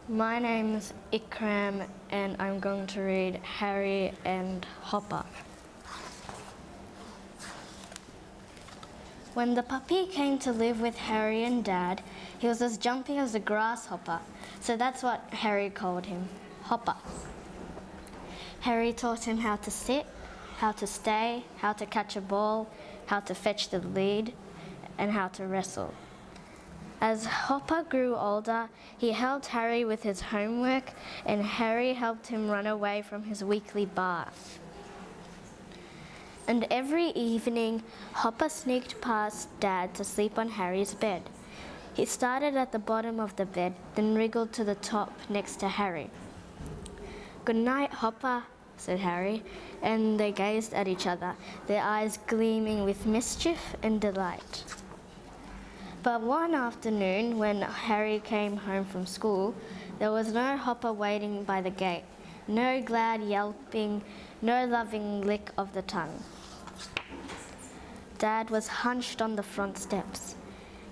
My name's Ikram and I'm going to read Harry and Hopper. When the puppy came to live with Harry and Dad, he was as jumpy as a grasshopper, so that's what Harry called him, Hopper. Harry taught him how to sit, how to stay, how to catch a ball, how to fetch the lead, and how to wrestle. As Hopper grew older, he helped Harry with his homework, and Harry helped him run away from his weekly bath. And every evening, Hopper sneaked past Dad to sleep on Harry's bed. He started at the bottom of the bed, then wriggled to the top next to Harry. "Good night, Hopper," said Harry, and they gazed at each other, their eyes gleaming with mischief and delight. But one afternoon, when Harry came home from school, there was no Hopper waiting by the gate, no glad yelping, no loving lick of the tongue. Dad was hunched on the front steps.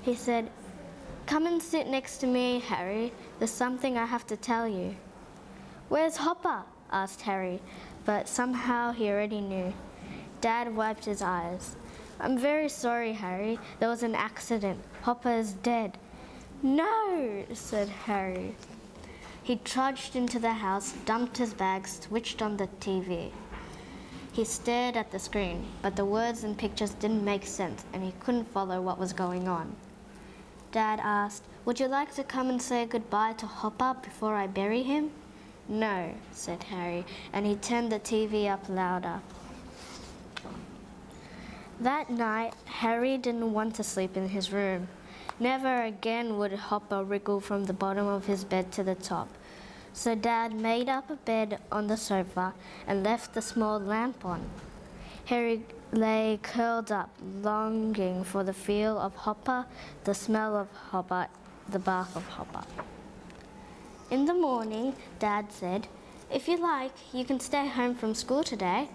He said, "Come and sit next to me, Harry. There's something I have to tell you." "Where's Hopper?" asked Harry, but somehow he already knew. Dad wiped his eyes. "I'm very sorry, Harry. There was an accident. Hopper is dead." "No," said Harry. He trudged into the house, dumped his bags, switched on the TV. He stared at the screen, but the words and pictures didn't make sense and he couldn't follow what was going on. Dad asked, "Would you like to come and say goodbye to Hopper before I bury him?" "No," said Harry, and he turned the TV up louder. That night, Harry didn't want to sleep in his room. Never again would Hopper wriggle from the bottom of his bed to the top. So Dad made up a bed on the sofa and left the small lamp on. Harry lay curled up, longing for the feel of Hopper, the smell of Hopper, the bark of Hopper. In the morning, Dad said, "If you like, you can stay home from school today."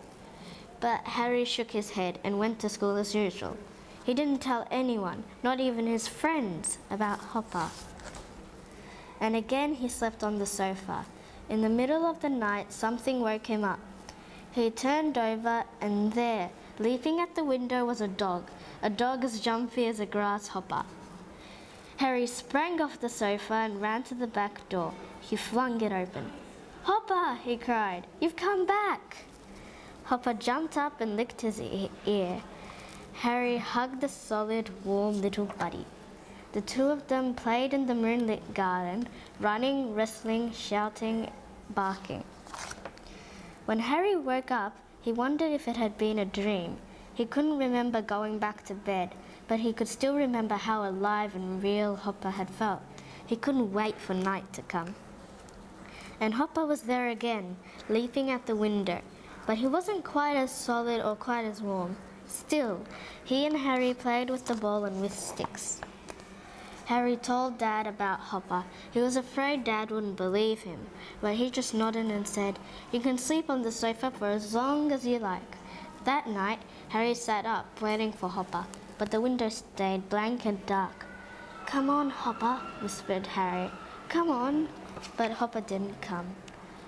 But Harry shook his head and went to school as usual. He didn't tell anyone, not even his friends, about Hopper. And again he slept on the sofa. In the middle of the night, something woke him up. He turned over and there, leaping at the window, was a dog as jumpy as a grasshopper. Harry sprang off the sofa and ran to the back door. He flung it open. "Hopper!" he cried. "You've come back!" Hopper jumped up and licked his ear. Harry hugged the solid, warm little buddy. The two of them played in the moonlit garden, running, wrestling, shouting, barking. When Harry woke up, he wondered if it had been a dream. He couldn't remember going back to bed, but he could still remember how alive and real Hopper had felt. He couldn't wait for night to come. And Hopper was there again, leaping at the window. But he wasn't quite as solid or quite as warm. Still, he and Harry played with the ball and with sticks. Harry told Dad about Hopper. He was afraid Dad wouldn't believe him, but he just nodded and said, "You can sleep on the sofa for as long as you like." That night, Harry sat up, waiting for Hopper, but the window stayed blank and dark. "Come on, Hopper," whispered Harry. "Come on." But Hopper didn't come.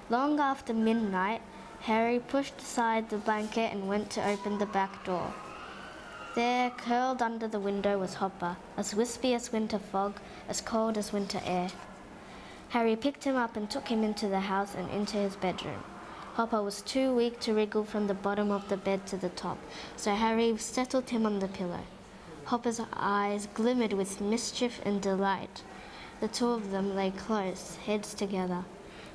Long after midnight, Harry pushed aside the blanket and went to open the back door. There, curled under the window, was Hopper, as wispy as winter fog, as cold as winter air. Harry picked him up and took him into the house and into his bedroom. Hopper was too weak to wriggle from the bottom of the bed to the top, so Harry settled him on the pillow. Hopper's eyes glimmered with mischief and delight. The two of them lay close, heads together.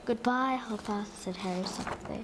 "Goodbye, Hopper," said Harry softly.